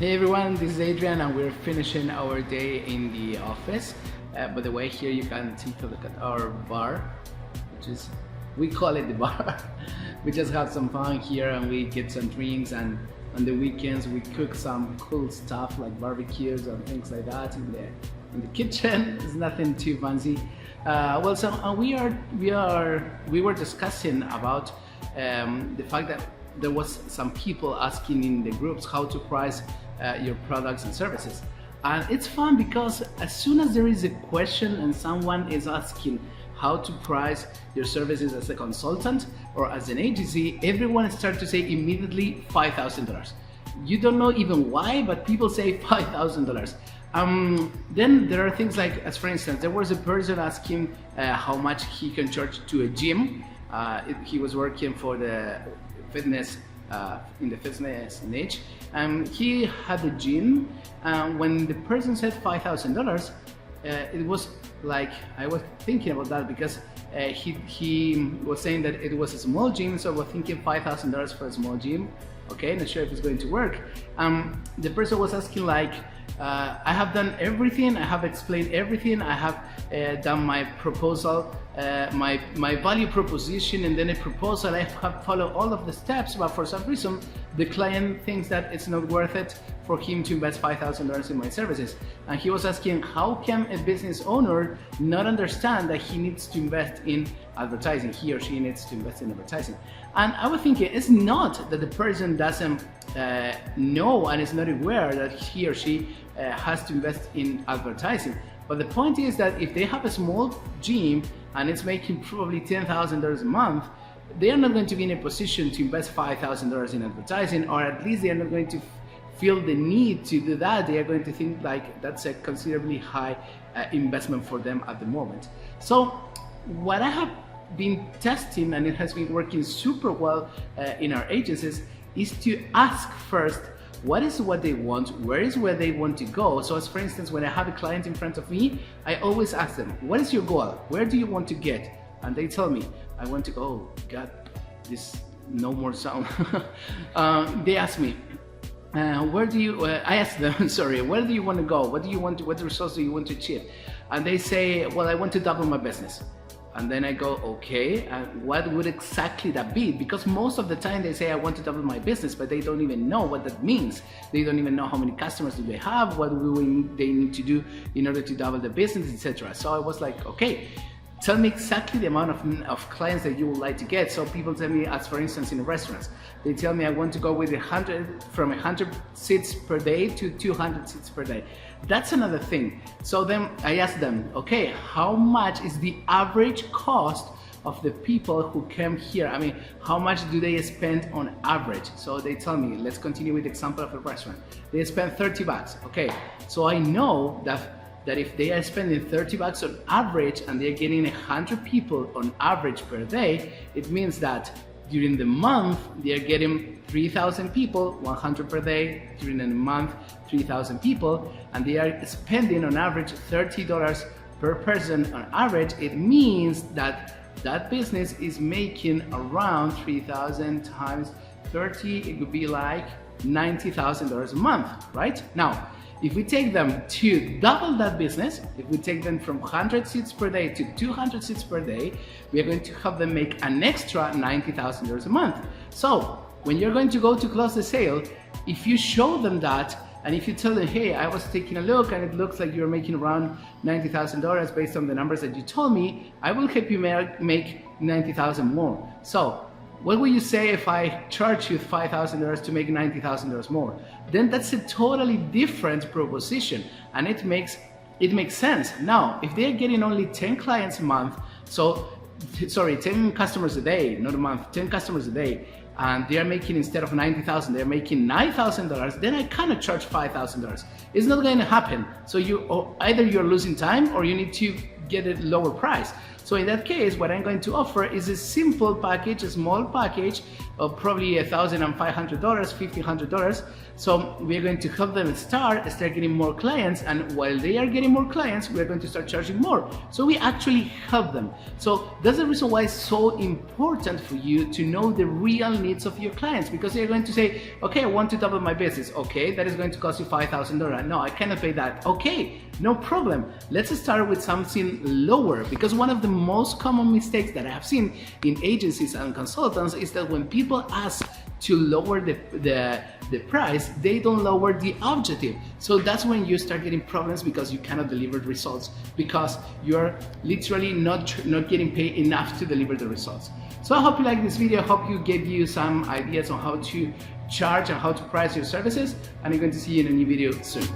Hey everyone, this is Adrian and we're finishing our day in the office. By the way, here you can take a look at our bar, which is, we call it the bar. We just have some fun here and we get some drinks, and on the weekends we cook some cool stuff like barbecues and things like that in the kitchen. It's nothing too fancy. We were discussing about the fact that there was some people asking in the groups how to price your products and services. And it's fun because as soon as there is a question and someone is asking how to price your services as a consultant or as an agency, everyone starts to say immediately $5,000. You don't know even why, but people say $5,000. Then there are things like, as for instance, there was a person asking how much he can charge to a gym. He was working for the fitness in the fitness niche, and he had a gym. When the person said $5,000, it was like, I was thinking about that because he was saying that it was a small gym, so I was thinking $5,000 for a small gym. Okay, not sure if it's going to work. The person was asking like, I have done everything, I have explained everything, I have done my proposal, my value proposition, and then a proposal. I have followed all of the steps, but for some reason the client thinks that it's not worth it for him to invest $5,000 in my services. And he was asking, how can a business owner not understand that he needs to invest in advertising? He or she needs to invest in advertising. And I was thinking, it's not that the person doesn't know and is not aware that he or she has to invest in advertising. But the point is that if they have a small gym and it's making probably $10,000 a month, they are not going to be in a position to invest $5,000 in advertising, or at least they are not going to feel the need to do that. They are going to think like that's a considerably high investment for them at the moment. So what I have been testing, and it has been working super well in our agencies, is to ask first, what is what they want, where is where they want to go. So as for instance, when I have a client in front of me, I always ask them, what is your goal? Where do you want to get? And they tell me, I want to go, oh God, this no more sound. They ask me, where do you, I ask them, sorry, where do you want to go? What do you want to, what results do you want to achieve? And they say, well, I want to double my business. And then I go, okay, what would exactly that be? Because most of the time they say, I want to double my business, but they don't even know what that means. They don't even know how many customers do they have, what they need to do in order to double the business, etc. So I was like, okay, tell me exactly the amount of clients that you would like to get. So people tell me, as for instance, in restaurants, they tell me I want to go with from 100 seats per day to 200 seats per day. That's another thing. So then I ask them, okay, how much is the average cost of the people who came here? I mean, how much do they spend on average? So they tell me, let's continue with the example of a restaurant. They spend $30. Okay, so I know that if they are spending $30 on average and they're getting 100 people on average per day, it means that during the month they're getting 3,000 people, 100 per day. During the month, 3,000 people, and they are spending on average $30 per person on average. It means that that business is making around 3,000 times 30, it would be like $90,000 a month, right? Now, if we take them to double that business, if we take them from 100 seats per day to 200 seats per day, we are going to have them make an extra $90,000 a month. So when you're going to go to close the sale, if you show them that, and if you tell them, hey, I was taking a look and it looks like you're making around $90,000 based on the numbers that you told me, I will help you make $90,000 more. So what will you say if I charge you $5,000 to make $90,000 more? Then that's a totally different proposition, and it makes sense. Now, if they're getting only 10 clients a month, 10 customers a day, not a month, 10 customers a day, and they're making, instead of $90,000, they're making $9,000, then I cannot charge $5,000. It's not going to happen. So either you're losing time or you need to get a lower price. So in that case, what I'm going to offer is a simple package, a small package of probably $1,500, $1,500. So we're going to help them start getting more clients, and while they are getting more clients, we're going to start charging more. So we actually help them. So that's the reason why it's so important for you to know the real needs of your clients, because they're going to say, okay, I want to double my business. Okay, that is going to cost you $5,000. No, I cannot pay that. Okay, no problem. Let's start with something lower, because one of the most common mistakes that I have seen in agencies and consultants is that when people ask to lower the price, they don't lower the objective. So that's when you start getting problems, because you cannot deliver results, because you're literally not getting paid enough to deliver the results. So I hope you like this video. I hope you gave you some ideas on how to charge and how to price your services, and I'm going to see you in a new video soon.